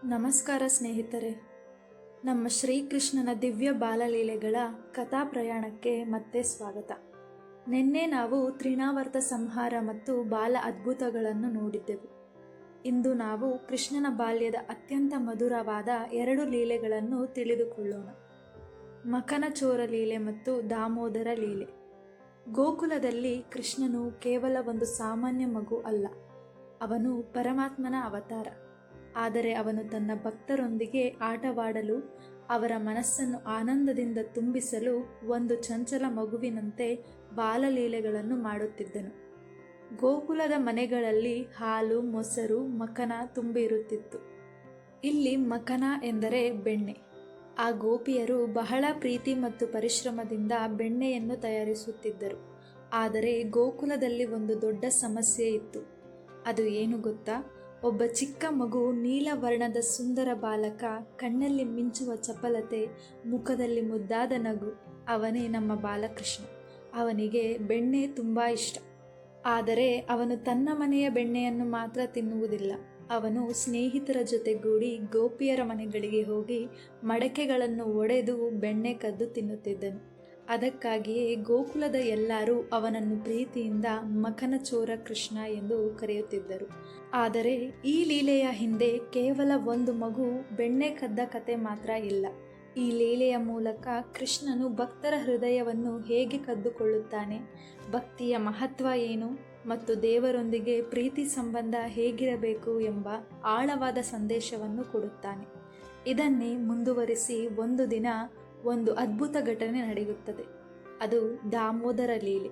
ನಮಸ್ಕಾರ ಸ್ನೇಹಿತರೆ. ನಮ್ಮ ಶ್ರೀಕೃಷ್ಣನ ದಿವ್ಯ ಬಾಲಲೀಲೆಗಳ ಕಥಾ ಪ್ರಯಾಣಕ್ಕೆ ಮತ್ತೆ ಸ್ವಾಗತ. ನಿನ್ನೆ ನಾವು ತ್ರಿಣಾವರ್ತ ಸಂಹಾರ ಮತ್ತು ಬಾಲ ಅದ್ಭುತಗಳನ್ನು ನೋಡಿದ್ದೆವು. ಇಂದು ನಾವು ಕೃಷ್ಣನ ಬಾಲ್ಯದ ಅತ್ಯಂತ ಮಧುರವಾದ 2 ಲೀಲೆಗಳನ್ನು ತಿಳಿದುಕೊಳ್ಳೋಣ. ಮಖನಚೋರ ಲೀಲೆ ಮತ್ತು ದಾಮೋದರ ಲೀಲೆ. ಗೋಕುಲದಲ್ಲಿ ಕೃಷ್ಣನು ಕೇವಲ ಒಂದು ಸಾಮಾನ್ಯ ಮಗು ಅಲ್ಲ, ಅವನು ಪರಮಾತ್ಮನ ಅವತಾರ. ಆದರೆ ಅವನು ತನ್ನ ಭಕ್ತರೊಂದಿಗೆ ಆಟವಾಡಲು, ಅವರ ಮನಸ್ಸನ್ನು ಆನಂದದಿಂದ ತುಂಬಿಸಲು ಒಂದು ಚಂಚಲ ಮಗುವಿನಂತೆ ಬಾಲಲೀಲೆಗಳನ್ನು ಮಾಡುತ್ತಿದ್ದನು. ಗೋಕುಲದ ಮನೆಗಳಲ್ಲಿ ಹಾಲು, ಮೊಸರು, ಮಖನ ತುಂಬಿರುತ್ತಿತ್ತು. ಇಲ್ಲಿ ಮಖನ ಎಂದರೆ ಬೆಣ್ಣೆ. ಆ ಗೋಪಿಯರು ಬಹಳ ಪ್ರೀತಿ ಮತ್ತು ಪರಿಶ್ರಮದಿಂದ ಬೆಣ್ಣೆಯನ್ನು ತಯಾರಿಸುತ್ತಿದ್ದರು. ಆದರೆ ಗೋಕುಲದಲ್ಲಿ ಒಂದು ದೊಡ್ಡ ಸಮಸ್ಯೆ ಇತ್ತು. ಅದು ಏನು ಗೊತ್ತಾ? ಒಬ್ಬ ಚಿಕ್ಕ ಮಗು, ನೀಲವರ್ಣದ ಸುಂದರ ಬಾಲಕ, ಕಣ್ಣಲ್ಲಿ ಮಿಂಚುವ ಚಪಲತೆ, ಮುಖದಲ್ಲಿ ಮುದ್ದಾದ ನಗು. ಅವನೇ ನಮ್ಮ ಬಾಲಕೃಷ್ಣ. ಅವನಿಗೆ ಬೆಣ್ಣೆ ತುಂಬ ಇಷ್ಟ. ಆದರೆ ಅವನು ತನ್ನ ಮನೆಯ ಬೆಣ್ಣೆಯನ್ನು ಮಾತ್ರ ತಿನ್ನುವುದಿಲ್ಲ. ಅವನು ಸ್ನೇಹಿತರ ಜೊತೆಗೂಡಿ ಗೋಪಿಯರ ಮನೆಗಳಿಗೆ ಹೋಗಿ ಮಡಕೆಗಳನ್ನು ಒಡೆದು ಬೆಣ್ಣೆ ಕದ್ದು ತಿನ್ನುತ್ತಿದ್ದನು. ಅದಕ್ಕಾಗಿಯೇ ಗೋಕುಲದ ಎಲ್ಲರೂ ಅವನನ್ನು ಪ್ರೀತಿಯಿಂದ ಮಖನಚೋರ ಕೃಷ್ಣ ಎಂದು ಕರೆಯುತ್ತಿದ್ದರು. ಆದರೆ ಈ ಲೀಲೆಯ ಹಿಂದೆ ಕೇವಲ ಒಂದು ಮಗು ಬೆಣ್ಣೆ ಕದ್ದ ಕತೆ ಮಾತ್ರ ಇಲ್ಲ. ಈ ಲೀಲೆಯ ಮೂಲಕ ಕೃಷ್ಣನು ಭಕ್ತರ ಹೃದಯವನ್ನು ಹೇಗೆ ಕದ್ದುಕೊಳ್ಳುತ್ತಾನೆ, ಭಕ್ತಿಯ ಮಹತ್ವ ಏನು ಮತ್ತು ದೇವರೊಂದಿಗೆ ಪ್ರೀತಿ ಸಂಬಂಧ ಹೇಗಿರಬೇಕು ಎಂಬ ಆಳವಾದ ಸಂದೇಶವನ್ನು ಕೊಡುತ್ತಾನೆ. ಇದನ್ನೇ ಮುಂದುವರಿಸಿ ಒಂದು ದಿನ ಒಂದು ಅದ್ಭುತ ಘಟನೆ ನಡೆಯುತ್ತದೆ. ಅದು ದಾಮೋದರ ಲೀಲೆ.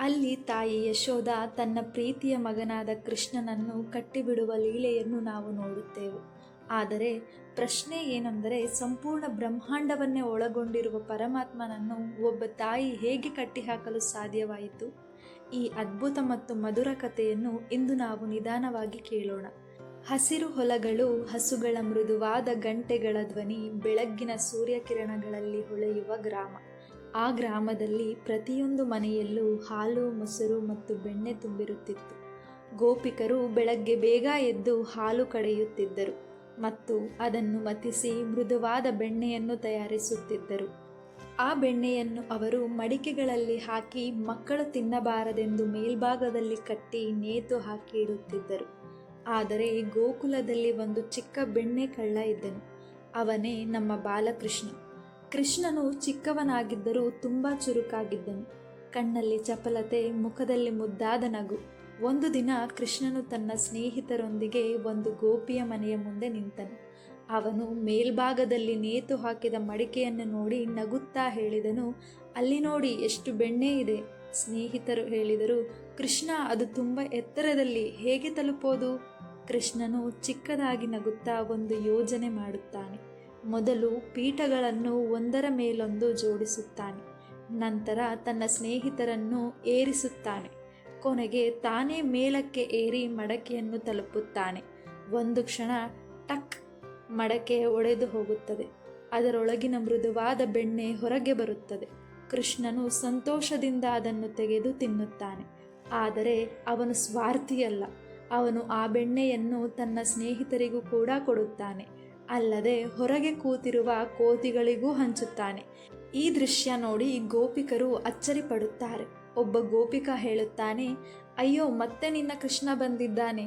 ಅಲ್ಲಿ ತಾಯಿ ಯಶೋಧ ತನ್ನ ಪ್ರೀತಿಯ ಮಗನಾದ ಕೃಷ್ಣನನ್ನು ಕಟ್ಟಿಬಿಡುವ ಲೀಲೆಯನ್ನು ನಾವು ನೋಡುತ್ತೇವೆ. ಆದರೆ ಪ್ರಶ್ನೆ ಏನೆಂದರೆ, ಸಂಪೂರ್ಣ ಬ್ರಹ್ಮಾಂಡವನ್ನೇ ಒಳಗೊಂಡಿರುವ ಪರಮಾತ್ಮನನ್ನು ಒಬ್ಬ ತಾಯಿ ಹೇಗೆ ಕಟ್ಟಿಹಾಕಲು ಸಾಧ್ಯವಾಯಿತು? ಈ ಅದ್ಭುತ ಮತ್ತು ಮಧುರ ಕಥೆಯನ್ನು ಇಂದು ನಾವು ನಿಧಾನವಾಗಿ ಕೇಳೋಣ. ಹಸಿರು ಹೊಲಗಳು, ಹಸುಗಳ ಮೃದುವಾದ ಗಂಟೆಗಳ ಧ್ವನಿ, ಬೆಳಗ್ಗಿನ ಸೂರ್ಯಕಿರಣಗಳಲ್ಲಿ ಹೊಳೆಯುವ ಗ್ರಾಮ. ಆ ಗ್ರಾಮದಲ್ಲಿ ಪ್ರತಿಯೊಂದು ಮನೆಯಲ್ಲೂ ಹಾಲು, ಮೊಸರು ಮತ್ತು ಬೆಣ್ಣೆ ತುಂಬಿರುತ್ತಿತ್ತು. ಗೋಪಿಕರು ಬೆಳಗ್ಗೆ ಬೇಗ ಎದ್ದು ಹಾಲು ಕಡೆಯುತ್ತಿದ್ದರು ಮತ್ತು ಅದನ್ನು ಮತಿಸಿ ಮೃದುವಾದ ಬೆಣ್ಣೆಯನ್ನು ತಯಾರಿಸುತ್ತಿದ್ದರು. ಆ ಬೆಣ್ಣೆಯನ್ನು ಅವರು ಮಡಿಕೆಗಳಲ್ಲಿ ಹಾಕಿ ಮಕ್ಕಳು ತಿನ್ನಬಾರದೆಂದು ಮೇಲ್ಭಾಗದಲ್ಲಿ ಕಟ್ಟಿ ನೇತು ಹಾಕಿ ಇಡುತ್ತಿದ್ದರು. ಆದರೆ ಗೋಕುಲದಲ್ಲಿ ಒಂದು ಚಿಕ್ಕ ಬೆಣ್ಣೆ ಕಳ್ಳ ಇದ್ದನು. ಅವನೇ ನಮ್ಮ ಬಾಲಕೃಷ್ಣ. ಕೃಷ್ಣನು ಚಿಕ್ಕವನಾಗಿದ್ದರೂ ತುಂಬ ಚುರುಕಾಗಿದ್ದನು. ಕಣ್ಣಲ್ಲಿ ಚಪಲತೆ, ಮುಖದಲ್ಲಿ ಮುದ್ದಾದ ನಗು. ಒಂದು ದಿನ ಕೃಷ್ಣನು ತನ್ನ ಸ್ನೇಹಿತರೊಂದಿಗೆ ಒಂದು ಗೋಪಿಯ ಮನೆಯ ಮುಂದೆ ನಿಂತನು. ಅವನು ಮೇಲ್ಭಾಗದಲ್ಲಿ ನೇತು ಹಾಕಿದ ಮಡಿಕೆಯನ್ನು ನೋಡಿ ನಗುತ್ತಾ ಹೇಳಿದನು, "ಅಲ್ಲಿ ನೋಡಿ, ಎಷ್ಟು ಬೆಣ್ಣೆ ಇದೆ." ಸ್ನೇಹಿತರು ಹೇಳಿದರು, "ಕೃಷ್ಣ, ಅದು ತುಂಬ ಎತ್ತರದಲ್ಲಿ, ಹೇಗೆ ತಲುಪೋದು?" ಕೃಷ್ಣನು ಚಿಕ್ಕದಾಗಿ ನಗುತ್ತಾ ಒಂದು ಯೋಜನೆ ಮಾಡುತ್ತಾನೆ. ಮೊದಲು ಪೀಠಗಳನ್ನು ಒಂದರ ಮೇಲೊಂದು ಜೋಡಿಸುತ್ತಾನೆ. ನಂತರ ತನ್ನ ಸ್ನೇಹಿತರನ್ನು ಏರಿಸುತ್ತಾನೆ. ಕೊನೆಗೆ ತಾನೇ ಮೇಲಕ್ಕೆ ಏರಿ ಮಡಕೆಯನ್ನು ತಲುಪುತ್ತಾನೆ. ಒಂದು ಕ್ಷಣ ಟಕ್, ಮಡಕೆ ಒಡೆದು ಹೋಗುತ್ತದೆ. ಅದರೊಳಗಿನ ಮೃದುವಾದ ಬೆಣ್ಣೆ ಹೊರಗೆ ಬರುತ್ತದೆ. ಕೃಷ್ಣನು ಸಂತೋಷದಿಂದ ಅದನ್ನು ತೆಗೆದು ತಿನ್ನುತ್ತಾನೆ. ಆದರೆ ಅವನು ಸ್ವಾರ್ಥಿಯಲ್ಲ. ಅವನು ಆ ಬೆಣ್ಣೆಯನ್ನು ತನ್ನ ಸ್ನೇಹಿತರಿಗೂ ಕೂಡ ಕೊಡುತ್ತಾನೆ. ಅಲ್ಲದೆ ಹೊರಗೆ ಕೂತಿರುವ ಕೋತಿಗಳಿಗೂ ಹಂಚುತ್ತಾನೆ. ಈ ದೃಶ್ಯ ನೋಡಿ ಗೋಪಿಕರು ಅಚ್ಚರಿಪಡುತ್ತಾರೆ. ಒಬ್ಬ ಗೋಪಿಕ ಹೇಳುತ್ತಾನೆ, "ಅಯ್ಯೋ, ಮತ್ತೆ ನಿನ್ನ ಕೃಷ್ಣ ಬಂದಿದ್ದಾನೆ."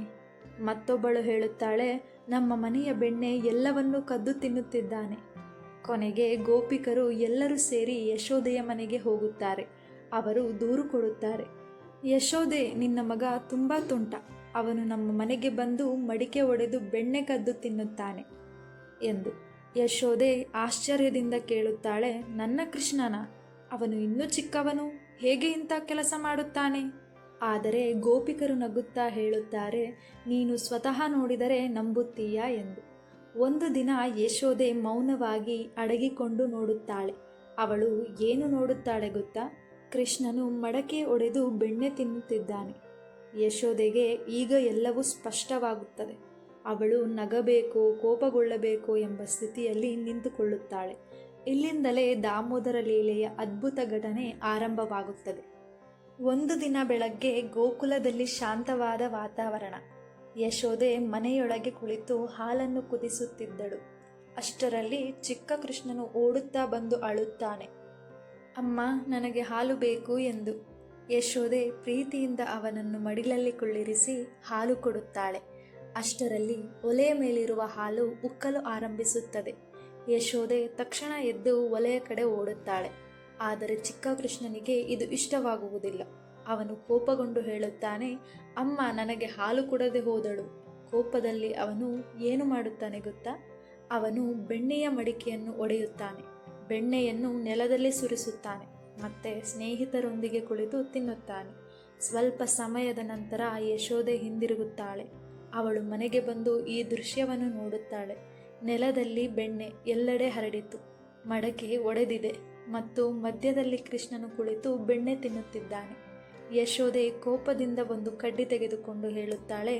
ಮತ್ತೊಬ್ಬಳು ಹೇಳುತ್ತಾಳೆ, "ನಮ್ಮ ಮನೆಯ ಬೆಣ್ಣೆ ಎಲ್ಲವನ್ನೂ ಕದ್ದು ತಿನ್ನುತ್ತಿದ್ದಾನೆ." ಕೊನೆಗೆ ಗೋಪಿಕರು ಎಲ್ಲರೂ ಸೇರಿ ಯಶೋದೆಯ ಮನೆಗೆ ಹೋಗುತ್ತಾರೆ. ಅವರು ದೂರು ಕೊಡುತ್ತಾರೆ, "ಯಶೋದೆ, ನಿನ್ನ ಮಗ ತುಂಬ ತುಂಟ. ಅವನು ನಮ್ಮ ಮನೆಗೆ ಬಂದು ಮಡಿಕೆ ಒಡೆದು ಬೆಣ್ಣೆ ಕದ್ದು ತಿನ್ನುತ್ತಾನೆ" ಎಂದು. ಯಶೋದೆ ಆಶ್ಚರ್ಯದಿಂದ ಕೇಳುತ್ತಾಳೆ, "ನನ್ನ ಕೃಷ್ಣನ? ಅವನು ಇನ್ನೂ ಚಿಕ್ಕವನು, ಹೇಗೆ ಇಂಥ ಕೆಲಸ ಮಾಡುತ್ತಾನೆ?" ಆದರೆ ಗೋಪಿಕರು ನಗುತ್ತಾ ಹೇಳುತ್ತಾರೆ, "ನೀನು ಸ್ವತಃ ನೋಡಿದರೆ ನಂಬುತ್ತೀಯಾ" ಎಂದು. ಒಂದು ದಿನ ಯಶೋದೆ ಮೌನವಾಗಿ ಅಡಗಿಕೊಂಡು ನೋಡುತ್ತಾಳೆ. ಅವಳು ಏನು ನೋಡುತ್ತಾಳೆ ಗೊತ್ತಾ? ಕೃಷ್ಣನು ಮಡಕೆ ಒಡೆದು ಬೆಣ್ಣೆ ತಿನ್ನುತ್ತಿದ್ದಾನೆ. ಯಶೋದೆಗೆ ಈಗ ಎಲ್ಲವೂ ಸ್ಪಷ್ಟವಾಗುತ್ತದೆ. ಅವಳು ನಗಬೇಕು, ಕೋಪಗೊಳ್ಳಬೇಕು ಎಂಬ ಸ್ಥಿತಿಯಲ್ಲಿ ನಿಂತುಕೊಳ್ಳುತ್ತಾಳೆ. ಇಲ್ಲಿಂದಲೇ ದಾಮೋದರ ಲೀಲೆಯ ಅದ್ಭುತ ಘಟನೆ ಆರಂಭವಾಗುತ್ತದೆ. ಒಂದು ದಿನ ಬೆಳಗ್ಗೆ ಗೋಕುಲದಲ್ಲಿ ಶಾಂತವಾದ ವಾತಾವರಣ. ಯಶೋದೆ ಮನೆಯೊಳಗೆ ಕುಳಿತು ಹಾಲನ್ನು ಕುದಿಸುತ್ತಿದ್ದಳು. ಅಷ್ಟರಲ್ಲಿ ಚಿಕ್ಕ ಕೃಷ್ಣನು ಓಡುತ್ತಾ ಬಂದು ಅಳುತ್ತಾನೆ. ಅಮ್ಮ, ನನಗೆ ಹಾಲು ಬೇಕು ಎಂದು. ಯಶೋದೆ ಪ್ರೀತಿಯಿಂದ ಅವನನ್ನು ಮಡಿಲಲ್ಲಿ ಕುಳ್ಳಿರಿಸಿ ಹಾಲು ಕೊಡುತ್ತಾಳೆ. ಅಷ್ಟರಲ್ಲಿ ಒಲೆಯ ಮೇಲಿರುವ ಹಾಲು ಉಕ್ಕಲು ಆರಂಭಿಸುತ್ತದೆ. ಯಶೋದೆ ತಕ್ಷಣ ಎದ್ದು ಒಲೆಯ ಕಡೆ ಓಡುತ್ತಾಳೆ. ಆದರೆ ಚಿಕ್ಕ ಕೃಷ್ಣನಿಗೆ ಇದು ಇಷ್ಟವಾಗುವುದಿಲ್ಲ. ಅವನು ಕೋಪಗೊಂಡು ಹೇಳುತ್ತಾನೆ, ಅಮ್ಮ ನನಗೆ ಹಾಲು ಕೊಡದೆ ಹೋದಳು. ಕೋಪದಲ್ಲಿ ಅವನು ಏನು ಮಾಡುತ್ತಾನೆ ಗೊತ್ತಾ? ಅವನು ಬೆಣ್ಣೆಯ ಮಡಿಕೆಯನ್ನು ಒಡೆಯುತ್ತಾನೆ. ಬೆಣ್ಣೆಯನ್ನು ನೆಲದಲ್ಲಿ ಸುರಿಸುತ್ತಾನೆ. ಮತ್ತೆ ಸ್ನೇಹಿತರೊಂದಿಗೆ ಕುಳಿತು ತಿನ್ನುತ್ತಾನೆ. ಸ್ವಲ್ಪ ಸಮಯದ ನಂತರ ಯಶೋದೆ ಹಿಂದಿರುಗುತ್ತಾಳೆ. ಅವಳು ಮನೆಗೆ ಬಂದು ಈ ದೃಶ್ಯವನ್ನು ನೋಡುತ್ತಾಳೆ. ನೆಲದಲ್ಲಿ ಬೆಣ್ಣೆ ಎಲ್ಲೆಡೆ ಹರಡಿತು. ಮಡಕೆ ಒಡೆದಿದೆ ಮತ್ತು ಮಧ್ಯದಲ್ಲಿ ಕೃಷ್ಣನು ಕುಳಿತು ಬೆಣ್ಣೆ ತಿನ್ನುತ್ತಿದ್ದಾನೆ. ಯಶೋದೆ ಕೋಪದಿಂದ ಒಂದು ಕಡ್ಡಿ ತೆಗೆದುಕೊಂಡು ಹೇಳುತ್ತಾಳೆ,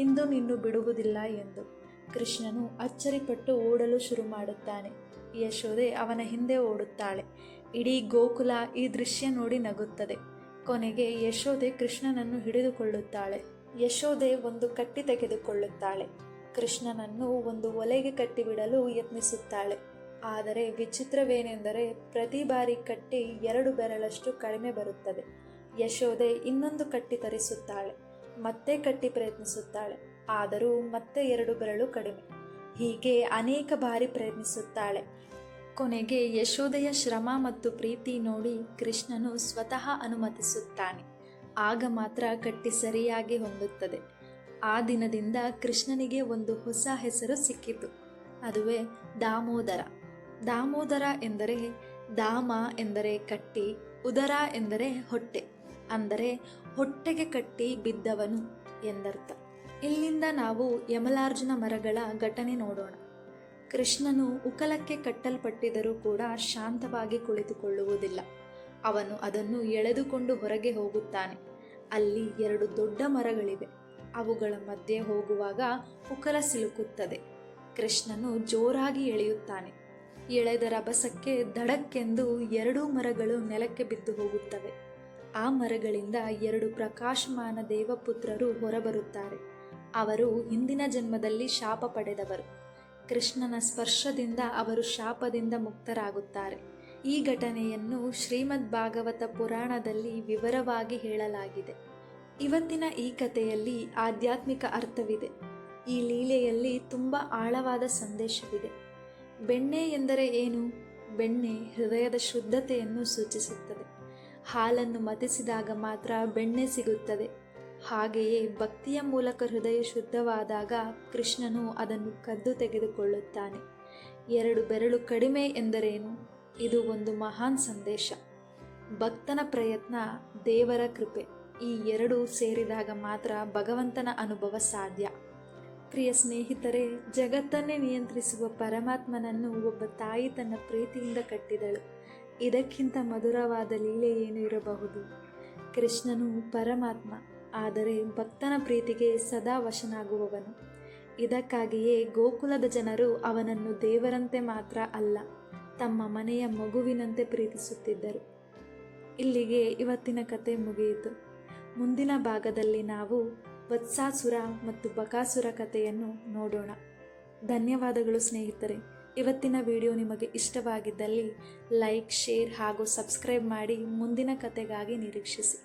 ಇಂದು ನಿನ್ನು ಬಿಡುವುದಿಲ್ಲ ಎಂದು. ಕೃಷ್ಣನು ಅಚ್ಚರಿಪಟ್ಟು ಓಡಲು ಶುರು ಮಾಡುತ್ತಾನೆ. ಯಶೋದೆ ಅವನ ಹಿಂದೆ ಓಡುತ್ತಾಳೆ. ಇಡೀ ಗೋಕುಲ ಈ ದೃಶ್ಯ ನೋಡಿ ನಗುತ್ತದೆ. ಕೊನೆಗೆ ಯಶೋದೆ ಕೃಷ್ಣನನ್ನು ಹಿಡಿದುಕೊಳ್ಳುತ್ತಾಳೆ. ಯಶೋದೆ ಒಂದು ಕಟ್ಟಿ ತೆಗೆದುಕೊಳ್ಳುತ್ತಾಳೆ. ಕೃಷ್ಣನನ್ನು ಒಂದು ಒಲೆಗೆ ಕಟ್ಟಿಬಿಡಲು ಯತ್ನಿಸುತ್ತಾಳೆ. ಆದರೆ ವಿಚಿತ್ರವೇನೆಂದರೆ ಪ್ರತಿ ಬಾರಿ ಕಟ್ಟಿ 2 ಬೆರಳಷ್ಟು ಕಡಿಮೆ ಬರುತ್ತದೆ. ಯಶೋದೆ ಇನ್ನೊಂದು ಕಟ್ಟಿ ತರಿಸುತ್ತಾಳೆ. ಮತ್ತೆ ಕಟ್ಟಿ ಪ್ರಯತ್ನಿಸುತ್ತಾಳೆ. ಆದರೂ ಮತ್ತೆ 2 ಬೆರಳು ಕಡಿಮೆ. ಹೀಗೆ ಅನೇಕ ಬಾರಿ ಪ್ರಯತ್ನಿಸುತ್ತಾಳೆ. ಕೊನೆಗೆ ಯಶೋದೆಯ ಶ್ರಮ ಮತ್ತು ಪ್ರೀತಿ ನೋಡಿ ಕೃಷ್ಣನು ಸ್ವತಃ ಅನುಮತಿಸುತ್ತಾನೆ. ಆಗ ಮಾತ್ರ ಕಟ್ಟಿ ಸರಿಯಾಗಿ ಹೊಂದುತ್ತದೆ. ಆ ದಿನದಿಂದ ಕೃಷ್ಣನಿಗೆ ಒಂದು ಹೊಸ ಹೆಸರು ಸಿಕ್ಕಿತು. ಅದುವೇ ದಾಮೋದರ. ದಾಮೋದರ ಎಂದರೆ ದಾಮ ಎಂದರೆ ಕಟ್ಟಿ, ಉದರ ಎಂದರೆ ಹೊಟ್ಟೆ, ಅಂದರೆ ಹೊಟ್ಟೆಗೆ ಕಟ್ಟಿ ಬಿದ್ದವನು ಎಂದರ್ಥ. ಇಲ್ಲಿಂದ ನಾವು ಯಮಲಾರ್ಜುನ ಮರಗಳ ಘಟನೆ ನೋಡೋಣ. ಕೃಷ್ಣನು ಉಕಲಕ್ಕೆ ಕಟ್ಟಲ್ಪಟ್ಟಿದರೂ ಕೂಡ ಶಾಂತವಾಗಿ ಕುಳಿತುಕೊಳ್ಳುವುದಿಲ್ಲ. ಅವನು ಅದನ್ನು ಎಳೆದುಕೊಂಡು ಹೊರಗೆ ಹೋಗುತ್ತಾನೆ. ಅಲ್ಲಿ 2 ದೊಡ್ಡ ಮರಗಳಿವೆ. ಅವುಗಳ ಮಧ್ಯೆ ಹೋಗುವಾಗ ಉಕಲ ಸಿಲುಕುತ್ತದೆ. ಕೃಷ್ಣನು ಜೋರಾಗಿ ಎಳೆಯುತ್ತಾನೆ. ಎಳೆದ ರಭಸಕ್ಕೆ ದಡಕ್ಕೆಂದು 2 ಮರಗಳು ನೆಲಕ್ಕೆ ಬಿದ್ದು ಹೋಗುತ್ತವೆ. ಆ ಮರಗಳಿಂದ 2 ಪ್ರಕಾಶಮಾನ ದೇವಪುತ್ರರು ಹೊರಬರುತ್ತಾರೆ. ಅವರು ಹಿಂದಿನ ಜನ್ಮದಲ್ಲಿ ಶಾಪ ಪಡೆದವರು. ಕೃಷ್ಣನ ಸ್ಪರ್ಶದಿಂದ ಅವರು ಶಾಪದಿಂದ ಮುಕ್ತರಾಗುತ್ತಾರೆ. ಈ ಘಟನೆಯನ್ನು ಶ್ರೀಮದ್ ಭಾಗವತ ಪುರಾಣದಲ್ಲಿ ವಿವರವಾಗಿ ಹೇಳಲಾಗಿದೆ. ಇವತ್ತಿನ ಈ ಕಥೆಯಲ್ಲಿ ಆಧ್ಯಾತ್ಮಿಕ ಅರ್ಥವಿದೆ. ಈ ಲೀಲೆಯಲ್ಲಿ ತುಂಬ ಆಳವಾದ ಸಂದೇಶವಿದೆ. ಬೆಣ್ಣೆ ಎಂದರೆ ಏನು? ಬೆಣ್ಣೆ ಹೃದಯದ ಶುದ್ಧತೆಯನ್ನು ಸೂಚಿಸುತ್ತದೆ. ಹಾಲನ್ನು ಮತಿಸಿದಾಗ ಮಾತ್ರ ಬೆಣ್ಣೆ ಸಿಗುತ್ತದೆ. ಹಾಗೆಯೇ ಭಕ್ತಿಯ ಮೂಲಕ ಹೃದಯ ಶುದ್ಧವಾದಾಗ ಕೃಷ್ಣನು ಅದನ್ನು ಕದ್ದು ತೆಗೆದುಕೊಳ್ಳುತ್ತಾನೆ. 2 ಬೆರಳು ಕಡಿಮೆ ಎಂದರೇನು? ಇದು ಒಂದು ಮಹಾನ್ ಸಂದೇಶ. ಭಕ್ತನ ಪ್ರಯತ್ನ, ದೇವರ ಕೃಪೆ, ಈ 2 ಸೇರಿದಾಗ ಮಾತ್ರ ಭಗವಂತನ ಅನುಭವ ಸಾಧ್ಯ. ಪ್ರಿಯ ಸ್ನೇಹಿತರೆ, ಜಗತ್ತನ್ನೇ ನಿಯಂತ್ರಿಸುವ ಪರಮಾತ್ಮನನ್ನು ಒಬ್ಬ ತಾಯಿ ತನ್ನ ಪ್ರೀತಿಯಿಂದ ಕಟ್ಟಿದಳು. ಇದಕ್ಕಿಂತ ಮಧುರವಾದ ಲೀಲೆ ಏನು ಇರಬಹುದು? ಕೃಷ್ಣನು ಪರಮಾತ್ಮ, ಆದರೆ ಭಕ್ತನ ಪ್ರೀತಿಗೆ ಸದಾ ವಶನಾಗುವವನು. ಇದಕ್ಕಾಗಿಯೇ ಗೋಕುಲದ ಜನರು ಅವನನ್ನು ದೇವರಂತೆ ಮಾತ್ರ ಅಲ್ಲ, ತಮ್ಮ ಮನೆಯ ಮಗುವಿನಂತೆ ಪ್ರೀತಿಸುತ್ತಿದ್ದರು. ಇಲ್ಲಿಗೆ ಇವತ್ತಿನ ಕತೆ ಮುಗಿಯಿತು. ಮುಂದಿನ ಭಾಗದಲ್ಲಿ ನಾವು ವತ್ಸಾಸುರ ಮತ್ತು ಬಕಾಸುರ ಕಥೆಯನ್ನು ನೋಡೋಣ. ಧನ್ಯವಾದಗಳು ಸ್ನೇಹಿತರೆ. ಇವತ್ತಿನ ವಿಡಿಯೋ ನಿಮಗೆ ಇಷ್ಟವಾಗಿದ್ದಲ್ಲಿ ಲೈಕ್, ಶೇರ್ ಹಾಗೂ ಸಬ್ಸ್ಕ್ರೈಬ್ ಮಾಡಿ ಮುಂದಿನ ಕಥೆಗಾಗಿ ನಿರೀಕ್ಷಿಸಿ.